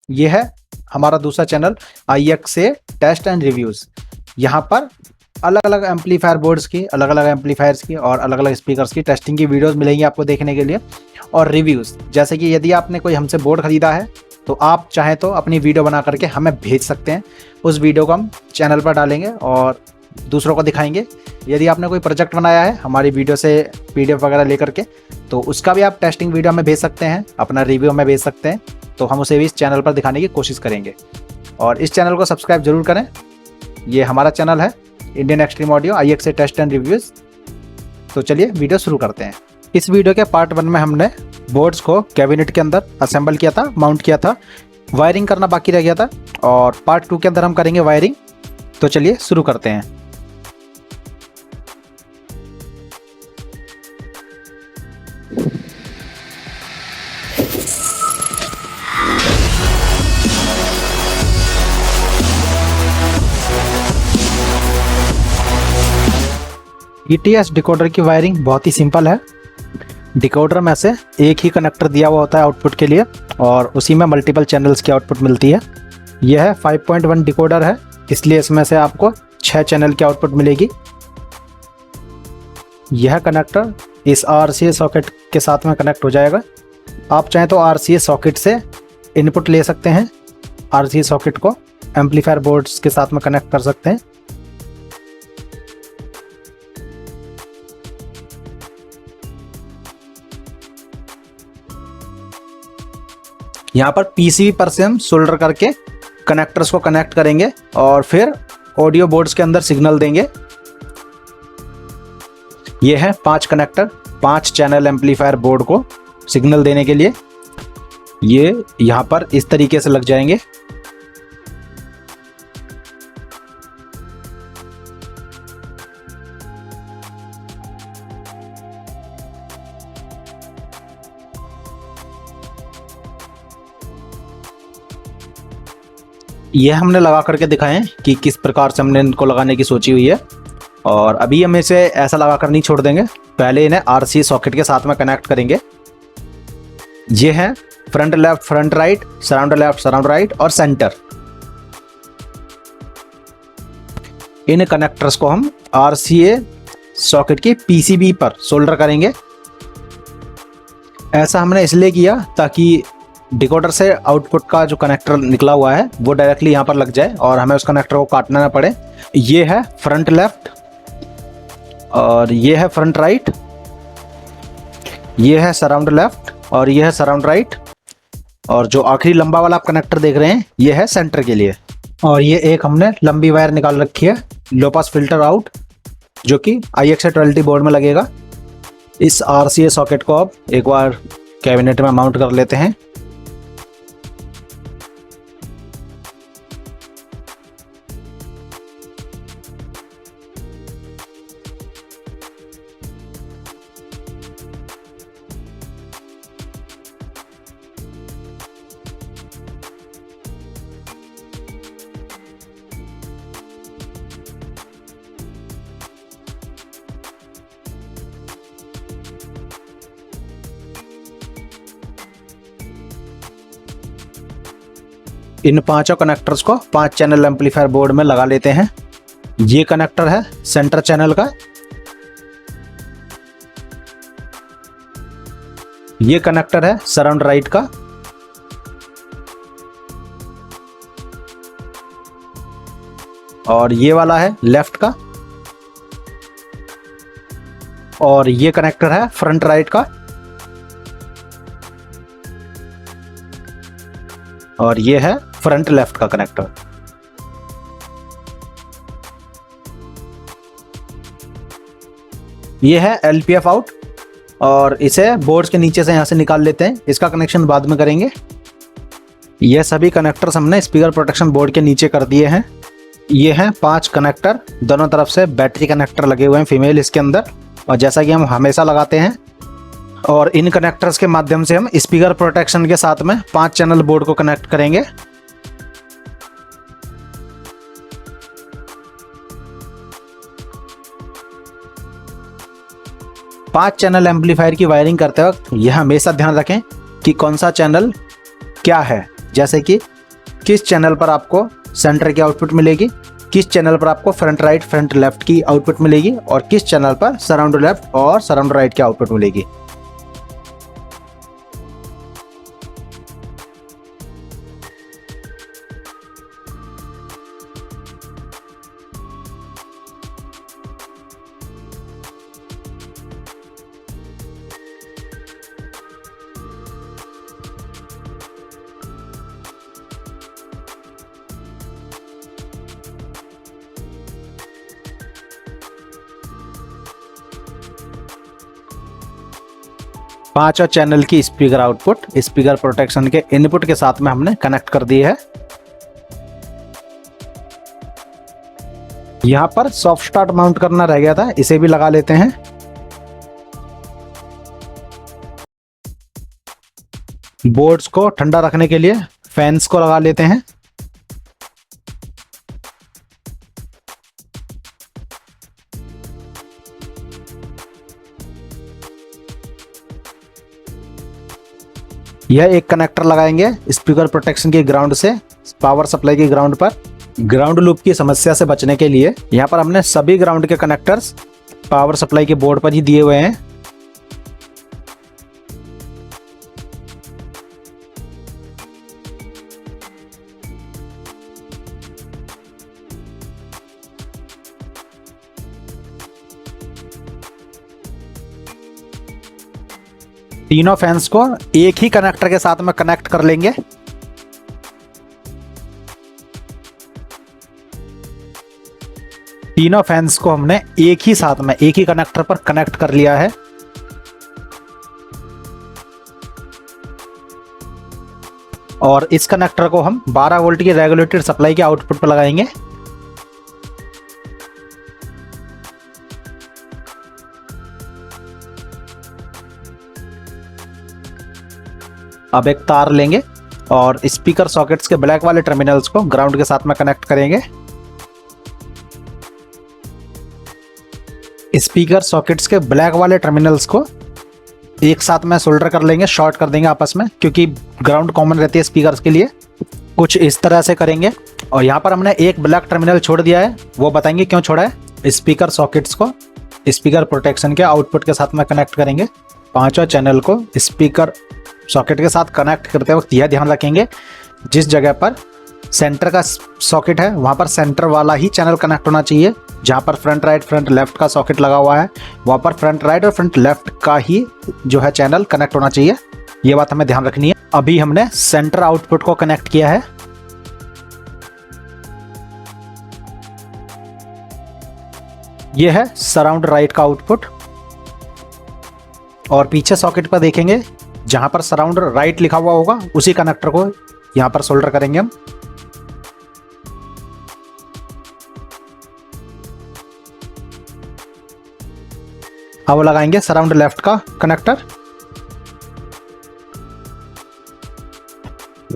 ये है हमारा दूसरा channel IXA test and reviews. यहाँ पर अलग अलग एम्पलीफायर बोर्ड्स की, अलग अलग एम्पलीफायर्स की और अलग अलग स्पीकर्स की टेस्टिंग की वीडियोस मिलेंगी आपको देखने के लिए, और रिव्यूज़। जैसे कि यदि आपने कोई हमसे बोर्ड ख़रीदा है तो आप चाहें तो अपनी वीडियो बना करके हमें भेज सकते हैं। उस वीडियो को हम चैनल पर डालेंगे और दूसरों को दिखाएंगे। यदि आपने कोई प्रोजेक्ट बनाया है हमारी वीडियो से PDF वगैरह लेकर के, तो उसका भी आप टेस्टिंग वीडियो हमें भेज सकते हैं, अपना रिव्यू हमें भेज सकते हैं, तो हम उसे भी इस चैनल पर दिखाने की कोशिश करेंगे। और इस चैनल को सब्सक्राइब जरूर करें। ये हमारा चैनल है Indian extreme audio IXA test and reviews. तो चलिए वीडियो शुरू करते हैं। इस वीडियो के पार्ट 1 में हमने बोर्ड्स को कैबिनेट के अंदर असेंबल किया था, माउंट किया था, वायरिंग करना बाकी रह गया था, और पार्ट 2 के अंदर हम करेंगे वायरिंग। तो चलिए शुरू करते हैं। ETS डिकोडर की वायरिंग बहुत ही सिंपल है। डिकोडर में से एक ही कनेक्टर दिया हुआ होता है आउटपुट के लिए, और उसी में मल्टीपल चैनल्स की आउटपुट मिलती है। यह है 5.1 डिकोडर है, इसलिए इसमें से आपको 6 चैनल की आउटपुट मिलेगी। यह कनेक्टर इस RCA सॉकेट के साथ में कनेक्ट हो जाएगा। आप चाहें तो RCA सॉकेट से इनपुट ले सकते हैं, RCA सॉकेट को एम्पलीफायर बोर्ड्स के साथ में कनेक्ट कर सकते हैं। यहाँ पर PCB पर से हम सोल्डर करके कनेक्टर्स को कनेक्ट करेंगे और फिर ऑडियो बोर्ड्स के अंदर सिग्नल देंगे। ये है 5 कनेक्टर 5 चैनल एम्पलीफायर बोर्ड को सिग्नल देने के लिए। ये यहाँ पर इस तरीके से लग जाएंगे। ये हमने लगा करके दिखाएं कि किस प्रकार से हमने इनको लगाने की सोची हुई है। और अभी हम इसे ऐसा लगा कर नहीं छोड़ देंगे, पहले इन्हें RCA सॉकेट के साथ में कनेक्ट करेंगे। ये है front left front right, surround left surround right और सेंटर। इन कनेक्टर्स को हम RCA सॉकेट के PCB पर सोल्डर करेंगे। ऐसा हमने इसलिए किया ताकि डिकोडर से आउटपुट का जो कनेक्टर निकला हुआ है वो डायरेक्टली यहाँ पर लग जाए और हमें उस कनेक्टर को काटना ना पड़े। ये है फ्रंट लेफ्ट और ये है फ्रंट राइट, ये है सराउंड लेफ्ट और ये है सराउंड राइट, और जो आखिरी लंबा वाला आप कनेक्टर देख रहे हैं ये है सेंटर के लिए। और ये एक हमने लंबी वायर निकाल रखी है लो पास फिल्टर आउट, जो कि IXA 12T बोर्ड में लगेगा। इस RCA सॉकेट को अब एक बार कैबिनेट में माउंट कर लेते हैं। इन 5 कनेक्टर्स को 5 चैनल एम्पलीफायर बोर्ड में लगा लेते हैं। ये कनेक्टर है सेंटर चैनल का, ये कनेक्टर है सराउंड राइट का, और ये वाला है लेफ्ट का, और ये कनेक्टर है फ्रंट राइट का, और ये है फ्रंट लेफ्ट का कनेक्टर। ये है LPF आउट, और इसे बोर्ड्स के नीचे से यहाँ से निकाल लेते हैं, इसका कनेक्शन बाद में करेंगे। ये सभी कनेक्टर्स हमने स्पीकर प्रोटेक्शन बोर्ड के नीचे कर दिए हैं। ये हैं 5 कनेक्टर, दोनों तरफ से बैटरी कनेक्टर लगे हुए हैं फीमेल इसके अंदर, और जैसा कि हम हमेशा लगाते हैं। और इन कनेक्टर्स के माध्यम से हम स्पीकर प्रोटेक्शन के साथ में 5 चैनल बोर्ड को कनेक्ट करेंगे। पांच चैनल एम्पलीफायर की वायरिंग करते वक्त यह हमेशा ध्यान रखें कि कौन सा चैनल क्या है। जैसे कि किस चैनल पर आपको सेंटर की आउटपुट मिलेगी, किस चैनल पर आपको फ्रंट राइट फ्रंट लेफ्ट की आउटपुट मिलेगी और किस चैनल पर सराउंड लेफ्ट और सराउंड राइट की आउटपुट मिलेगी। पांचों चैनल की स्पीकर आउटपुट स्पीकर प्रोटेक्शन के इनपुट के साथ में हमने कनेक्ट कर दी है। यहां पर सॉफ्ट स्टार्ट माउंट करना रह गया था, इसे भी लगा लेते हैं। बोर्ड्स को ठंडा रखने के लिए फैंस को लगा लेते हैं। यह एक कनेक्टर लगाएंगे स्पीकर प्रोटेक्शन की ग्राउंड से पावर सप्लाई की ग्राउंड पर। ग्राउंड लूप की समस्या से बचने के लिए यहाँ पर हमने सभी ग्राउंड के कनेक्टर्स पावर सप्लाई के बोर्ड पर ही दिए हुए हैं। तीनों फैंस को एक ही कनेक्टर के साथ में कनेक्ट कर लेंगे। तीनों फैंस को हमने एक ही साथ में एक ही कनेक्टर पर कनेक्ट कर लिया है। और इस कनेक्टर को हम 12 वोल्ट की रेगुलेटेड सप्लाई के आउटपुट पर लगाएंगे। अब एक तार लेंगे और स्पीकर सॉकेट्स के ब्लैक वाले टर्मिनल्स को ग्राउंड के साथ में कनेक्ट करेंगे। स्पीकर सॉकेट्स के ब्लैक वाले टर्मिनल्स को एक साथ में सोल्डर कर लेंगे, शॉर्ट कर देंगे आपस में, क्योंकि ग्राउंड कॉमन रहती है स्पीकर्स के लिए। कुछ इस तरह से करेंगे। और यहाँ पर हमने एक ब्लैक टर्मिनल छोड़ दिया है, वो बताएंगे क्यों छोड़ा है। स्पीकर सॉकेट्स को स्पीकर प्रोटेक्शन के आउटपुट के साथ में कनेक्ट करेंगे। पांचों चैनल को स्पीकर सॉकेट के साथ कनेक्ट करते वक्त यह ध्यान रखेंगे जिस जगह पर सेंटर का सॉकेट है वहां पर सेंटर वाला ही चैनल कनेक्ट होना चाहिए। जहां पर फ्रंट राइट फ्रंट लेफ्ट का सॉकेट लगा हुआ है वहां पर फ्रंट राइट और फ्रंट लेफ्ट का ही जो है चैनल कनेक्ट होना चाहिए। ये बात हमें ध्यान रखनी है। अभी हमने सेंटर आउटपुट को कनेक्ट किया है। यह है सराउंड राइट का आउटपुट। और पीछे सॉकेट पर देखेंगे जहां पर सराउंड राइट लिखा हुआ होगा उसी कनेक्टर को यहां पर सोल्डर करेंगे हम। अब लगाएंगे सराउंड लेफ्ट का कनेक्टर।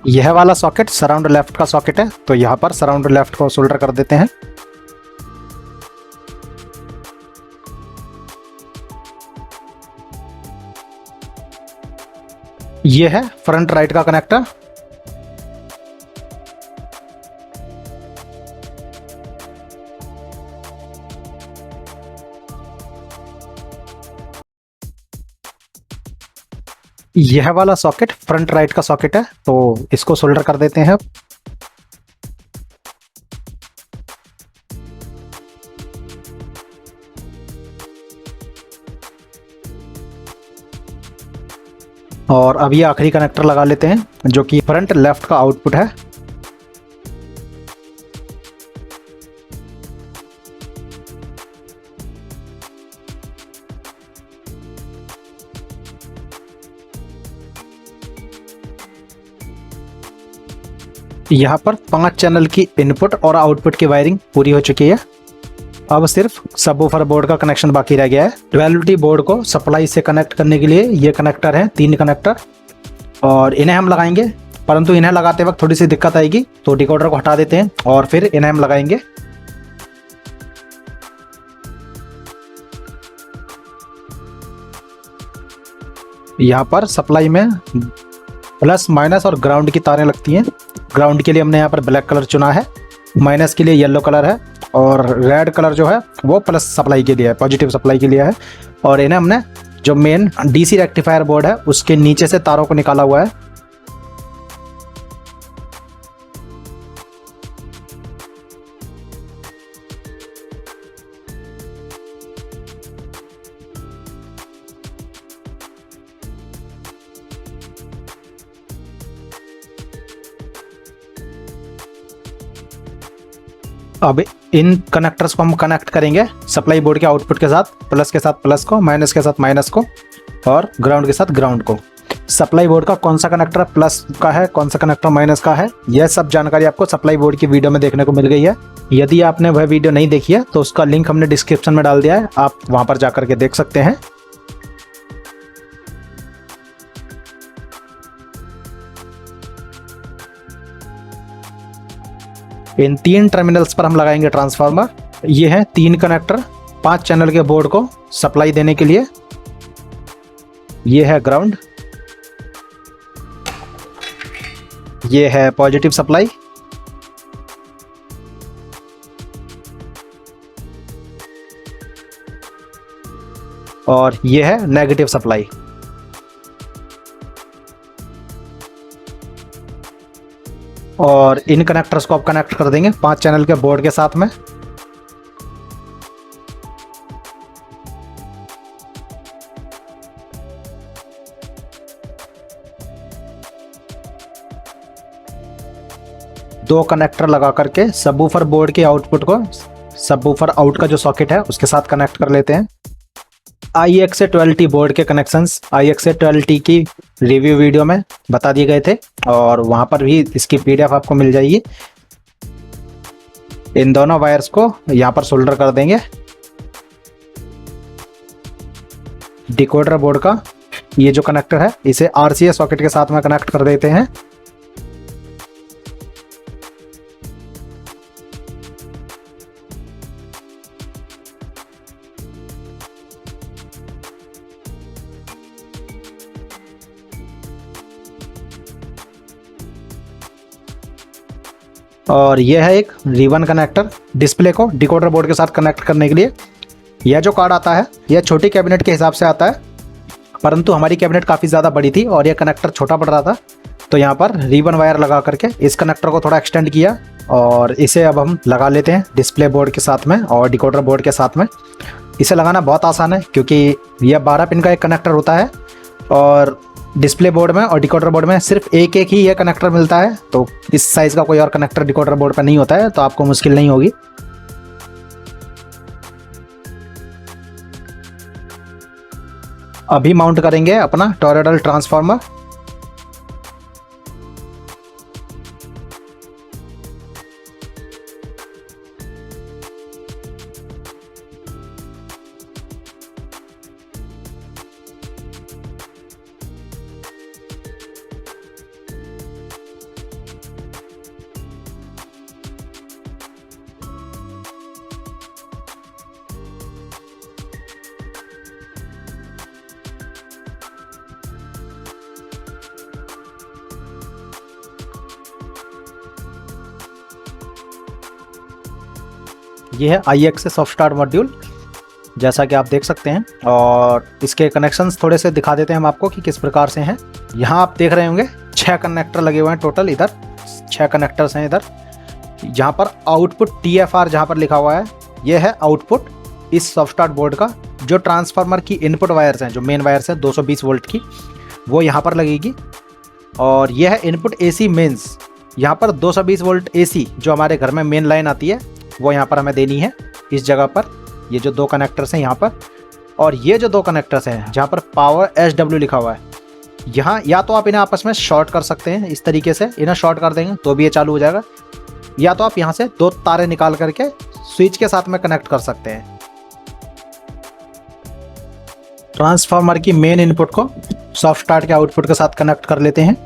यह वाला सॉकेट सराउंड लेफ्ट का सॉकेट है, तो यहां पर सराउंड लेफ्ट को सोल्डर कर देते हैं। यह है फ्रंट राइट का कनेक्टर। यह वाला सॉकेट फ्रंट राइट का सॉकेट है, तो इसको सोल्डर कर देते हैं। और अब ये आखिरी कनेक्टर लगा लेते हैं जो कि फ्रंट लेफ्ट का आउटपुट है। यहाँ पर 5 चैनल की इनपुट और आउटपुट की वायरिंग पूरी हो चुकी है। अब सिर्फ सबवूफर बोर्ड का कनेक्शन बाकी रह गया है। 12T बोर्ड को सप्लाई से कनेक्ट करने के लिए ये कनेक्टर हैं, 3 कनेक्टर, और इन्हें हम लगाएंगे। परंतु इन्हें लगाते वक्त थोड़ी सी दिक्कत आएगी, तो डिकोडर को हटा देते हैं और फिर इन्हें हम लगाएंगे। यहाँ पर सप्लाई में प्लस माइनस और ग्राउंड की तारें लगती हैं, ग्राउंड के लिए हमने यहाँ पर ब्लैक कलर चुना है, माइनस के लिए येलो कलर है, और रेड कलर जो है वो प्लस सप्लाई के लिए है, पॉजिटिव सप्लाई के लिए है। और इन्हें हमने जो मेन डीसी रेक्टिफायर बोर्ड है उसके नीचे से तारों को निकाला हुआ है। अब इन कनेक्टर्स को हम कनेक्ट करेंगे सप्लाई बोर्ड के आउटपुट के साथ, प्लस के साथ प्लस को, माइनस के साथ माइनस को, और ग्राउंड के साथ ग्राउंड को। सप्लाई बोर्ड का कौन सा कनेक्टर प्लस का है, कौन सा कनेक्टर माइनस का है, यह सब जानकारी आपको सप्लाई बोर्ड की वीडियो में देखने को मिल गई है। यदि आपने वह वीडियो नहीं देखी है तो उसका लिंक हमने डिस्क्रिप्शन में डाल दिया है, आप वहां पर जाकर के देख सकते हैं। इन 3 टर्मिनल्स पर हम लगाएंगे ट्रांसफार्मर। ये हैं 3 कनेक्टर 5 चैनल के बोर्ड को सप्लाई देने के लिए। ये है ग्राउंड, ये है पॉजिटिव सप्लाई, और ये है नेगेटिव सप्लाई। और इन कनेक्टर्स को आप कनेक्ट कर देंगे 5 चैनल के बोर्ड के साथ में। दो कनेक्टर लगा करके सबवूफर बोर्ड के आउटपुट को सबवूफर आउट का जो सॉकेट है उसके साथ कनेक्ट कर लेते हैं। IXA12T बोर्ड के कनेक्शंस IXA12T की रिव्यू वीडियो में बता दिए गए थे, और वहां पर भी इसकी PDF आपको मिल जाएगी। इन दोनों वायर्स को यहां पर सोल्डर कर देंगे। डिकोडर बोर्ड का ये जो कनेक्टर है इसे RCA सॉकेट के साथ में कनेक्ट कर देते हैं। और यह है एक रिबन कनेक्टर डिस्प्ले को डिकोडर बोर्ड के साथ कनेक्ट करने के लिए। यह जो कार्ड आता है यह छोटी कैबिनेट के हिसाब से आता है, परंतु हमारी कैबिनेट काफ़ी ज़्यादा बड़ी थी और यह कनेक्टर छोटा पड़ रहा था, तो यहाँ पर रिबन वायर लगा करके इस कनेक्टर को थोड़ा एक्सटेंड किया और इसे अब हम लगा लेते हैं डिस्प्ले बोर्ड के साथ में और डिकोडर बोर्ड के साथ में। इसे लगाना बहुत आसान है क्योंकि यह 12 पिन का एक कनेक्टर होता है और डिस्प्ले बोर्ड में और डिकोडर बोर्ड में सिर्फ एक ही ये कनेक्टर मिलता है, तो इस साइज़ का कोई और कनेक्टर डिकोडर बोर्ड पर नहीं होता है, तो आपको मुश्किल नहीं होगी। अभी माउंट करेंगे अपना टॉरॉयडल ट्रांसफार्मर। ये है IXA सॉफ्ट स्टार्ट मॉड्यूल, जैसा कि आप देख सकते हैं, और इसके कनेक्शंस थोड़े से दिखा देते हैं हम आपको कि किस प्रकार से हैं। यहाँ आप देख रहे होंगे 6 कनेक्टर लगे हुए हैं टोटल, इधर 6 कनेक्टर्स हैं। इधर जहाँ पर आउटपुट TFR जहाँ पर लिखा हुआ है, यह है आउटपुट इस सॉफ्ट स्टार्ट बोर्ड का। जो ट्रांसफार्मर की इनपुट वायर्स हैं, जो मेन वायर्स हैं 220 वोल्ट की, वो यहाँ पर लगेगी। और यह है इनपुट AC मेंस, यहाँ पर 220 वोल्ट AC जो हमारे घर में मेन लाइन आती है वो यहाँ पर हमें देनी है इस जगह पर। ये जो 2 कनेक्टर्स हैं यहाँ पर, और ये जो 2 कनेक्टर्स हैं जहाँ पर पावर SW लिखा हुआ है, यहाँ या तो आप इन्हें आपस में शॉर्ट कर सकते हैं, इस तरीके से इन्हें शॉर्ट कर देंगे तो भी ये चालू हो जाएगा, या तो आप यहाँ से 2 तारे निकाल करके स्विच के साथ में कनेक्ट कर सकते हैं। ट्रांसफार्मर की मेन इनपुट को सॉफ्ट स्टार्ट के आउटपुट के साथ कनेक्ट कर लेते हैं।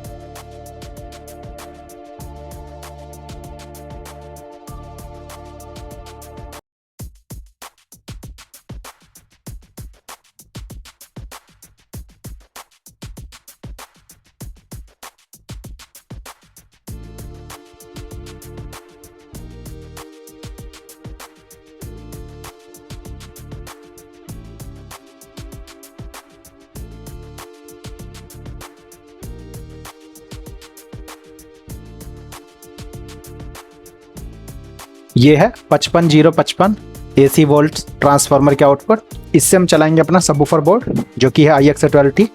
ये है 55055 AC वोल्ट ट्रांसफार्मर के आउटपुट। इससे हम चलाएंगे अपना सबवूफर बोर्ड जो कि है IX12T।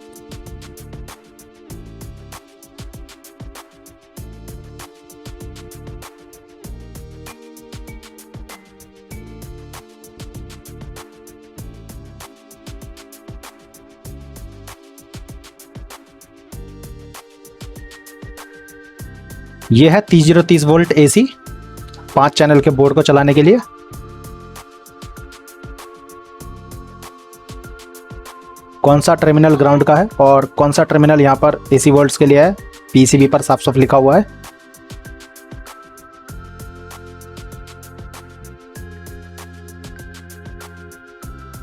ये है 3030 वोल्ट AC 5 चैनल के बोर्ड को चलाने के लिए। कौन सा टर्मिनल ग्राउंड का है और कौन सा टर्मिनल यहाँ पर AC वोल्ट्स के लिए है, PCB पर साफ साफ लिखा हुआ है।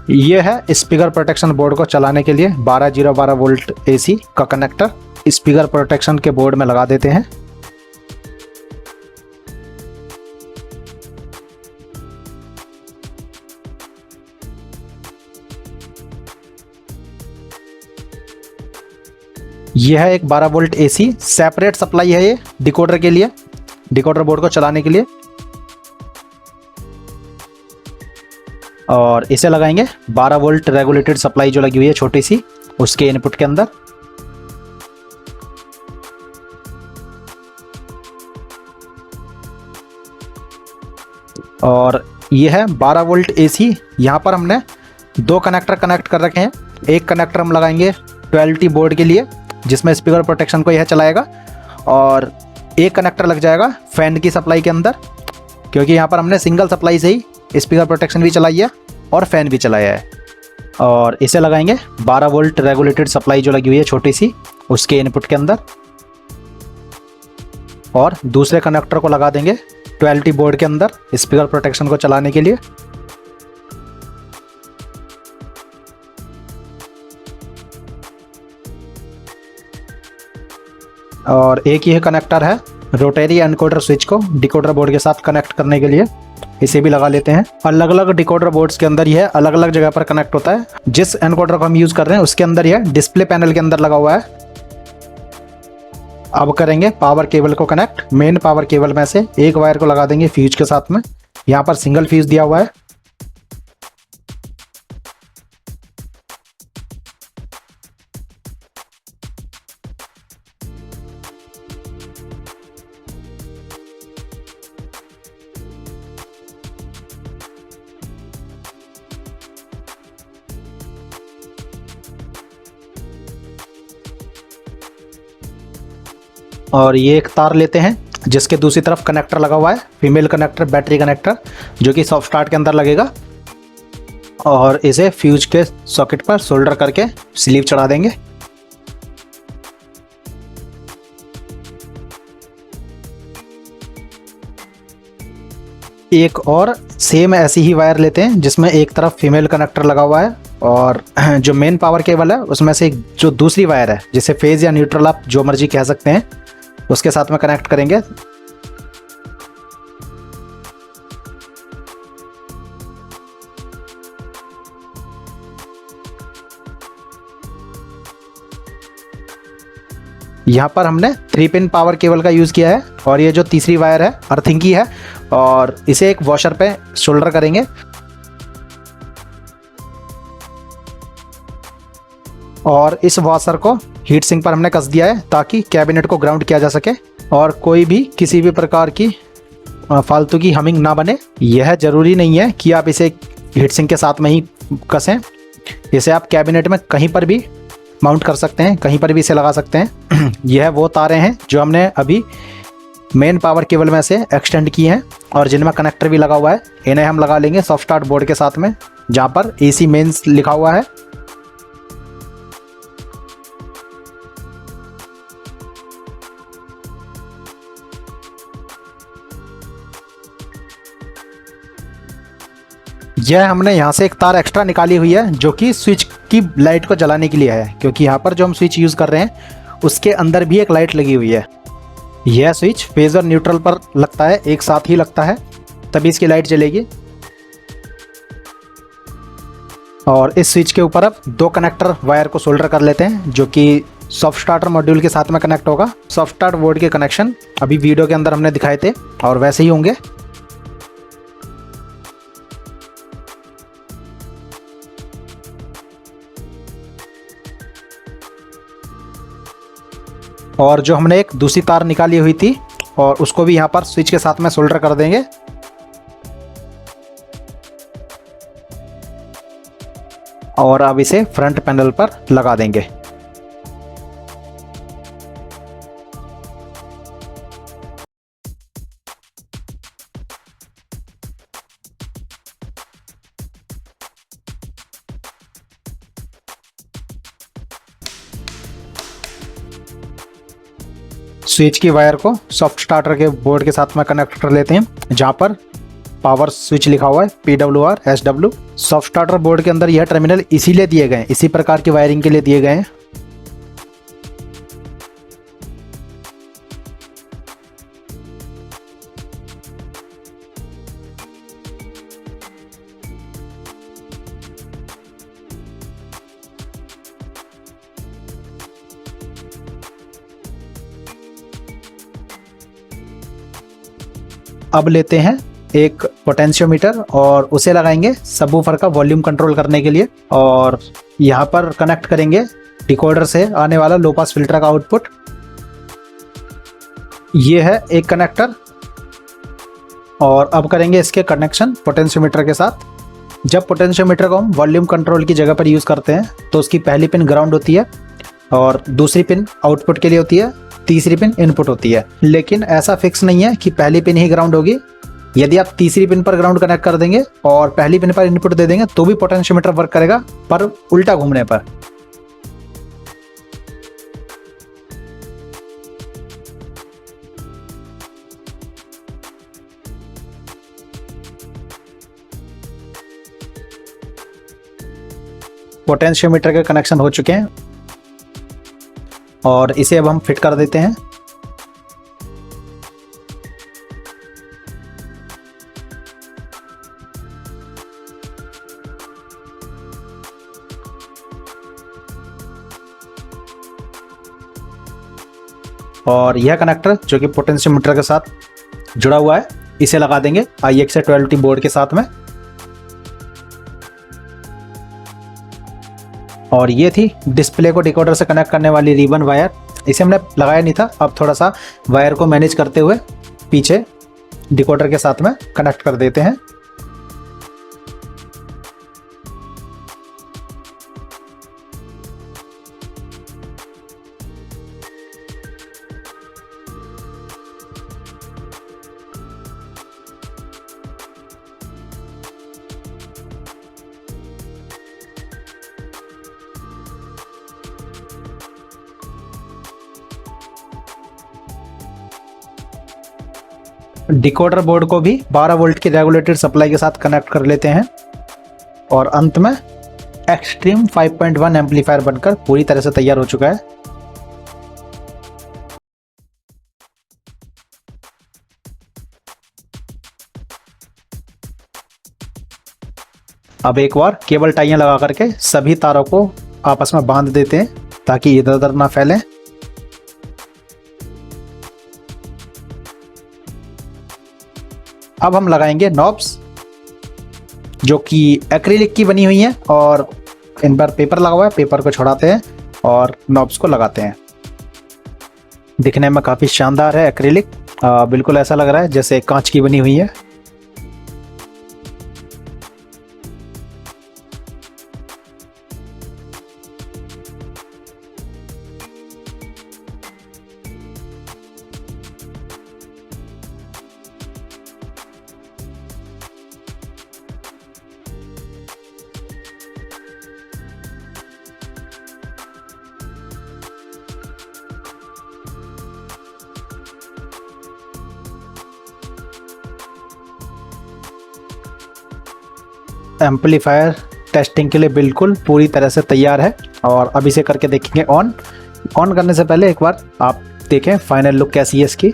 ये है स्पीकर प्रोटेक्शन बोर्ड को चलाने के लिए 12012 वोल्ट AC का कनेक्टर स्पीकर प्रोटेक्शन के बोर्ड में लगा देते हैं। यह है एक 12 वोल्ट AC सेपरेट सप्लाई है ये डिकोडर के लिए, डिकोडर बोर्ड को चलाने के लिए। और इसे लगाएंगे 12 वोल्ट रेगुलेटेड सप्लाई जो लगी हुई है छोटी सी उसके इनपुट के अंदर। और यह है 12 वोल्ट AC। यहाँ पर हमने 2 कनेक्टर कनेक्ट कर रखे हैं। एक कनेक्टर हम लगाएंगे 12T बोर्ड के लिए जिसमें स्पीकर प्रोटेक्शन को यह चलाएगा, और एक कनेक्टर लग जाएगा फैन की सप्लाई के अंदर, क्योंकि यहाँ पर हमने सिंगल सप्लाई से ही स्पीकर प्रोटेक्शन भी चलाई है और फैन भी चलाया है। और इसे लगाएंगे 12 वोल्ट रेगुलेटेड सप्लाई जो लगी हुई है छोटी सी उसके इनपुट के अंदर। और दूसरे कनेक्टर को लगा देंगे 12T बोर्ड के अंदर स्पीकर प्रोटेक्शन को चलाने के लिए। और एक ये कनेक्टर है रोटरी एनकोडर स्विच को डिकोडर बोर्ड के साथ कनेक्ट करने के लिए, इसे भी लगा लेते हैं। अलग अलग डिकोडर बोर्ड्स के अंदर यह अलग अलग जगह पर कनेक्ट होता है। जिस एनकोडर को हम यूज कर रहे हैं उसके अंदर यह डिस्प्ले पैनल के अंदर लगा हुआ है। अब करेंगे पावर केबल को कनेक्ट। मेन पावर केबल में से एक वायर को लगा देंगे फ्यूज के साथ में। यहाँ पर सिंगल फ्यूज दिया हुआ है। और ये एक तार लेते हैं जिसके दूसरी तरफ कनेक्टर लगा हुआ है, फीमेल कनेक्टर, बैटरी कनेक्टर, जो कि सॉफ्ट स्टार्ट के अंदर लगेगा। और इसे फ्यूज के सॉकेट पर सोल्डर करके स्लीव चढ़ा देंगे। एक और सेम ऐसी ही वायर लेते हैं जिसमें एक तरफ फीमेल कनेक्टर लगा हुआ है, और जो मेन पावर केबल है उसमें से जो दूसरी वायर है, जिसे फेज या न्यूट्रल आप जो मर्जी कह सकते हैं, उसके साथ में कनेक्ट करेंगे। यहाँ पर हमने 3 पिन पावर केबल का यूज किया है। और ये जो तीसरी वायर है अर्थिंग की है, और इसे एक वॉशर पे शोल्डर करेंगे। और इस वॉशर को हीट सिंक पर हमने कस दिया है ताकि कैबिनेट को ग्राउंड किया जा सके और कोई भी किसी भी प्रकार की फालतू की हमिंग ना बने। यह जरूरी नहीं है कि आप इसे हीट सिंक के साथ में ही कसें। इसे आप कैबिनेट में कहीं पर भी माउंट कर सकते हैं, कहीं पर भी इसे लगा सकते हैं। यह वो तारें हैं जो हमने अभी मेन पावर केबल में से एक्सटेंड की हैं और जिनमें कनेक्टर भी लगा हुआ है। इन्हें हम लगा लेंगे सॉफ्ट स्टार्ट बोर्ड के साथ में, जहाँ पर AC मेंस लिखा हुआ है। यह हमने यहाँ से एक तार एक्स्ट्रा निकाली हुई है जो कि स्विच की लाइट को जलाने के लिए है, क्योंकि यहाँ पर जो हम स्विच यूज़ कर रहे हैं उसके अंदर भी एक लाइट लगी हुई है। यह स्विच फेज और न्यूट्रल पर लगता है, एक साथ ही लगता है, तभी इसकी लाइट जलेगी। और इस स्विच के ऊपर अब 2 कनेक्टर वायर को सोल्डर कर लेते हैं जो कि सॉफ्ट स्टार्टर मॉड्यूल के साथ में कनेक्ट होगा। सॉफ्ट स्टार्ट बोर्ड के कनेक्शन अभी वीडियो के अंदर हमने दिखाए थे और वैसे ही होंगे। और जो हमने एक दूसरी तार निकाली हुई थी और उसको भी यहाँ पर स्विच के साथ में सोल्डर कर देंगे। और अब इसे फ्रंट पैनल पर लगा देंगे। स्विच की वायर को सॉफ्ट स्टार्टर के बोर्ड के साथ में कनेक्ट कर लेते हैं, जहां पर पावर स्विच लिखा हुआ है PWR SW। Soft starter board के अंदर यह टर्मिनल इसीलिए दिए गए हैं, इसी प्रकार की वायरिंग के लिए दिए गए हैं। अब लेते हैं एक पोटेंशियोमीटर और उसे लगाएंगे सबवूफर का वॉल्यूम कंट्रोल करने के लिए, और यहाँ पर कनेक्ट करेंगे डिकोडर से आने वाला लो पास फिल्टर का आउटपुट। ये है एक कनेक्टर, और अब करेंगे इसके कनेक्शन पोटेंशियोमीटर के साथ। जब पोटेंशियोमीटर को हम वॉल्यूम कंट्रोल की जगह पर यूज़ करते हैं तो उसकी पहली पिन ग्राउंड होती है और दूसरी पिन आउटपुट के लिए होती है, तीसरी पिन इनपुट होती है। लेकिन ऐसा फिक्स नहीं है कि पहली पिन ही ग्राउंड होगी। यदि आप तीसरी पिन पर ग्राउंड कनेक्ट कर देंगे और पहली पिन पर इनपुट दे देंगे तो भी पोटेंशियोमीटर वर्क करेगा, पर उल्टा घूमने पर। पोटेंशियोमीटर के कनेक्शन हो चुके हैं और इसे अब हम फिट कर देते हैं। और यह कनेक्टर जो कि पोटेंशियोमीटर के साथ जुड़ा हुआ है, इसे लगा देंगे IX12T बोर्ड के साथ में। और ये थी डिस्प्ले को डिकोडर से कनेक्ट करने वाली रिबन वायर। इसे हमने लगाया नहीं था, अब थोड़ा सा वायर को मैनेज करते हुए पीछे डिकोडर के साथ में कनेक्ट कर देते हैं। डिकोडर बोर्ड को भी 12 वोल्ट की रेगुलेटेड सप्लाई के साथ कनेक्ट कर लेते हैं और अंत में एक्सट्रीम 5.1 एम्पलीफायर बनकर पूरी तरह से तैयार हो चुका है। अब एक बार केबल टाइयां लगा करके सभी तारों को आपस में बांध देते हैं ताकि इधर उधर ना फैले। अब हम लगाएंगे नॉब्स जो कि एक्रिलिक की बनी हुई हैं और इन पर पेपर लगा हुआ है। पेपर को छुड़ाते हैं और नॉब्स को लगाते हैं। दिखने में काफ़ी शानदार है एक्रिलिक, बिल्कुल ऐसा लग रहा है जैसे कांच की बनी हुई है। एम्पलीफायर टेस्टिंग के लिए बिल्कुल पूरी तरह से तैयार है और अब इसे करके देखेंगे ऑन करने से पहले एक बार आप देखें फाइनल लुक कैसी है इसकी।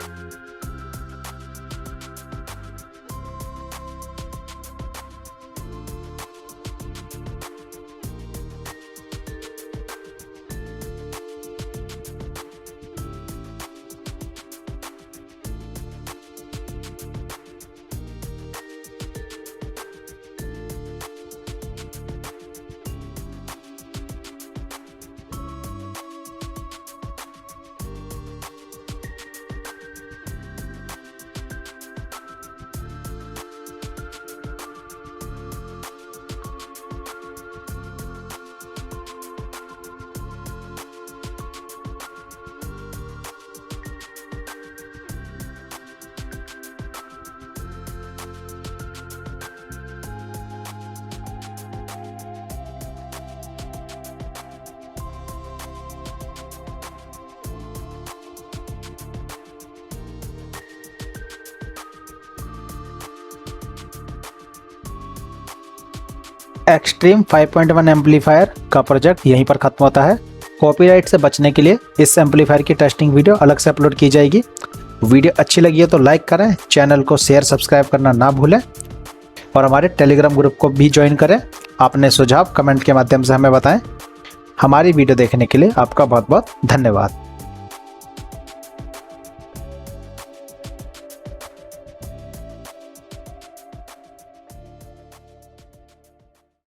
एक्सट्रीम 5.1 एम्पलीफायर का प्रोजेक्ट यहीं पर खत्म होता है। कॉपीराइट से बचने के लिए इस एम्पलीफायर की टेस्टिंग वीडियो अलग से अपलोड की जाएगी। वीडियो अच्छी लगी है तो लाइक करें, चैनल को शेयर सब्सक्राइब करना ना भूलें और हमारे टेलीग्राम ग्रुप को भी ज्वाइन करें। अपने सुझाव कमेंट के माध्यम से हमें बताएं। हमारी वीडियो देखने के लिए आपका बहुत बहुत धन्यवाद।